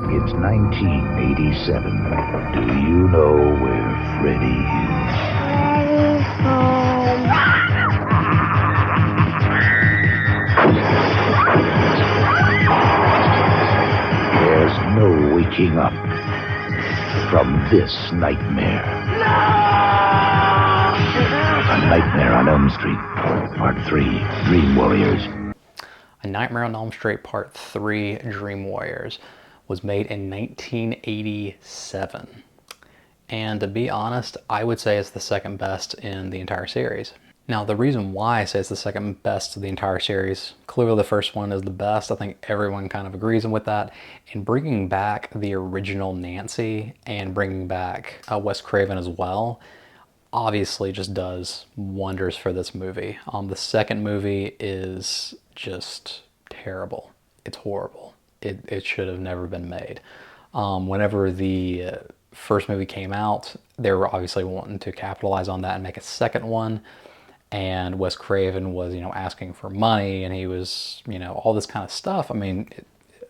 It's 1987. Do you know where Freddy is? There's no waking up from this nightmare. A Nightmare on Elm Street, Part 3, Dream Warriors. A Nightmare on Elm Street Part 3, Dream Warriors was made in 1987. And to be honest, I would say it's the second best in the entire series. Now, the reason why I say it's the second best of the entire series, clearly the first one is the best. I think everyone kind of agrees with that. And bringing back the original Nancy and bringing back Wes Craven as well, obviously just does wonders for this movie. The second movie is just terrible. It's horrible. It should have never been made. Whenever the first movie came out, they were obviously wanting to capitalize on that and make a second one. And Wes Craven was, asking for money, and he was, all this kind of stuff. I mean,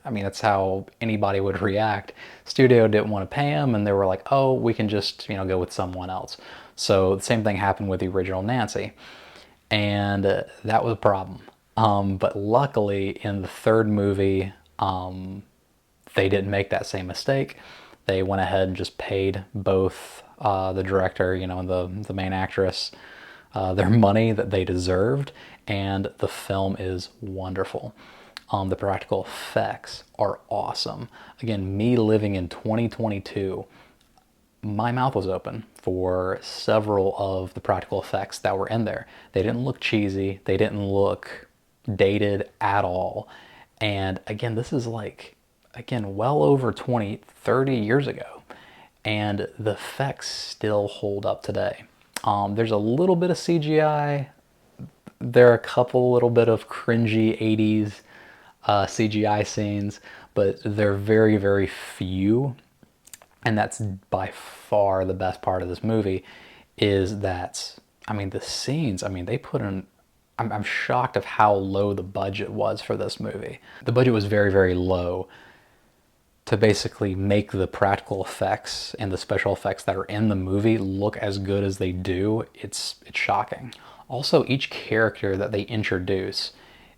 that's how anybody would react. Studio didn't want to pay him, and they were like, oh, we can just, go with someone else. So the same thing happened with the original Nancy. And that was a problem. But luckily, in the third movie, they didn't make that same mistake. They went ahead and just paid both the director, and the main actress their money that they deserved, and the film is wonderful. The practical effects are awesome. Again, me living in 2022, my mouth was open for several of the practical effects that were in there. They didn't look cheesy. They didn't look dated at all. And again, this is well over 20, 30 years ago. And the effects still hold up today. There's a little bit of CGI. There are a couple little bit of cringy 80s CGI scenes, but they're very, very few. And that's by far the best part of this movie is that, the scenes, they put in, I'm shocked of how low the budget was for this movie. The budget was very, very low to basically make the practical effects and the special effects that are in the movie look as good as they do. It's shocking. Also, each character that they introduce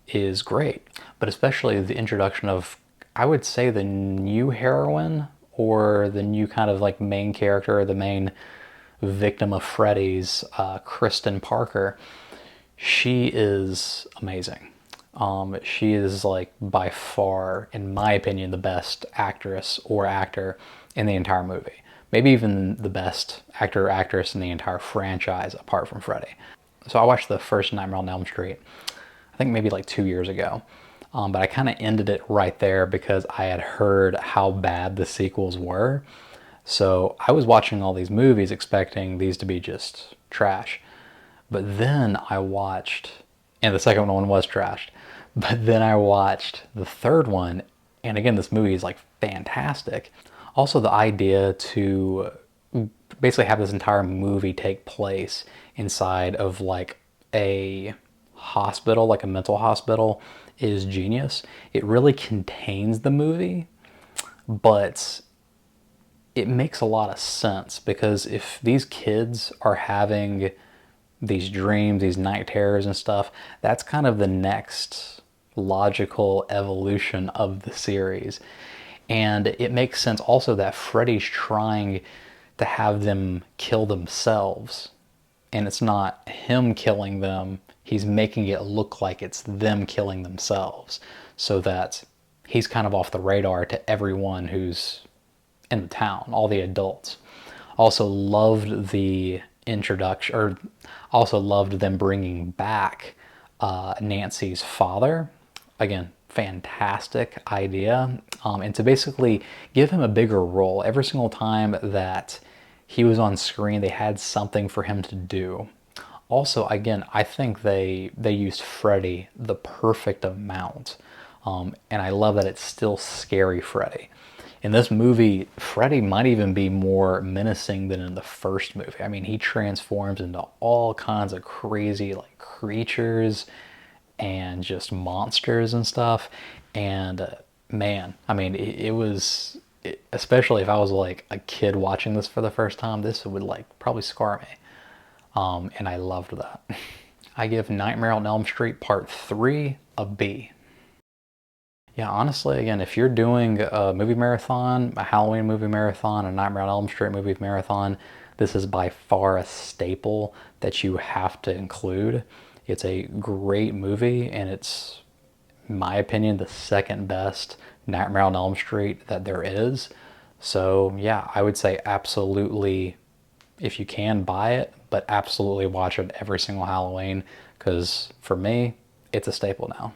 is great, but especially the introduction of, I would say, the new heroine, or the new kind of main character, the main victim of Freddy's, Kristen Parker. She is amazing. She is by far, in my opinion, the best actress or actor in the entire movie. Maybe even the best actor or actress in the entire franchise apart from Freddy. So I watched the first Nightmare on Elm Street, I think maybe 2 years ago. But I kind of ended it right there because I had heard how bad the sequels were. So I was watching all these movies expecting these to be just trash. But then I watched, and the second one was trashed. But then I watched the third one, and again, this movie is fantastic. Also, the idea to basically have this entire movie take place inside of a hospital, a mental hospital, is genius. It really contains the movie, but it makes a lot of sense because if these kids are having these dreams, these night terrors and stuff, that's kind of the next logical evolution of the series. And it makes sense also that Freddy's trying to have them kill themselves, and it's not him killing them. He's making it look like it's them killing themselves so that he's kind of off the radar to everyone who's in the town, all the adults. Also loved the introduction, or also loved them bringing back Nancy's father. Again, fantastic idea. And to basically give him a bigger role. Every single time that he was on screen, they had something for him to do. Also, again, I think they used Freddy the perfect amount. And I love that it's still scary Freddy. In this movie, Freddy might even be more menacing than in the first movie. He transforms into all kinds of crazy creatures and just monsters and stuff. And man, it was especially if I was like a kid watching this for the first time, this would like probably scar me. And I loved that. I give Nightmare on Elm Street Part 3 a B. Yeah, honestly, again, if you're doing a movie marathon, a Halloween movie marathon, a Nightmare on Elm Street movie marathon, this is by far a staple that you have to include. It's a great movie, and it's, in my opinion, the second best Nightmare on Elm Street that there is. So yeah, I would say absolutely, if you can, buy it, but absolutely watch it every single Halloween, because for me, it's a staple now.